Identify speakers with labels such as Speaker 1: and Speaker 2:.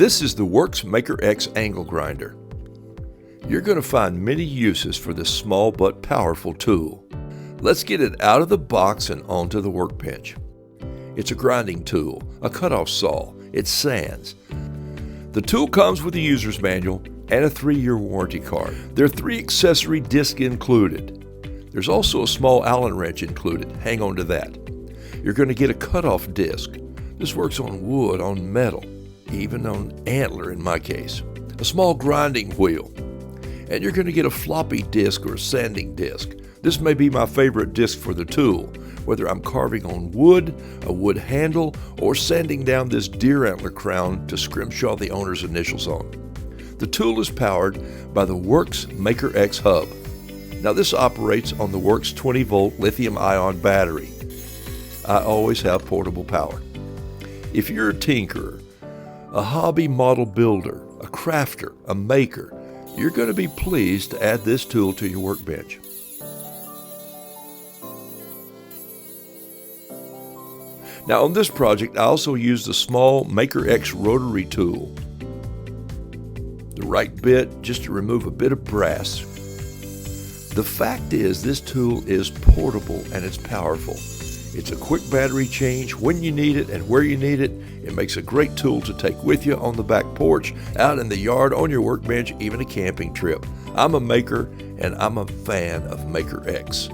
Speaker 1: This is the Worx MakerX angle grinder. You're going to find many uses for this small but powerful tool. Let's get it out of the box and onto the workbench. It's a grinding tool, a cutoff saw, it sands. The tool comes with a user's manual and a 3-year warranty card. There are 3 accessory discs included. There's also a small Allen wrench included. Hang on to that. You're going to get a cutoff disc. This works on wood, on metal, even on antler in my case. A small grinding wheel. And you're going to get a floppy disc or a sanding disc. This may be my favorite disc for the tool, whether I'm carving on wood, a wood handle, or sanding down this deer antler crown to scrimshaw the owner's initials on. The tool is powered by the Worx MakerX hub. Now this operates on the Worx 20-volt lithium-ion battery. I always have portable power. If you're a tinkerer, a hobby model builder, a crafter, a maker, you're going to be pleased to add this tool to your workbench. Now on this project, I also used the small MakerX rotary tool. The right bit just to remove a bit of brass. The fact is, this tool is portable and it's powerful. It's a quick battery change when you need it and where you need it. It makes a great tool to take with you on the back porch, out in the yard, on your workbench, even a camping trip. I'm a maker and I'm a fan of MakerX.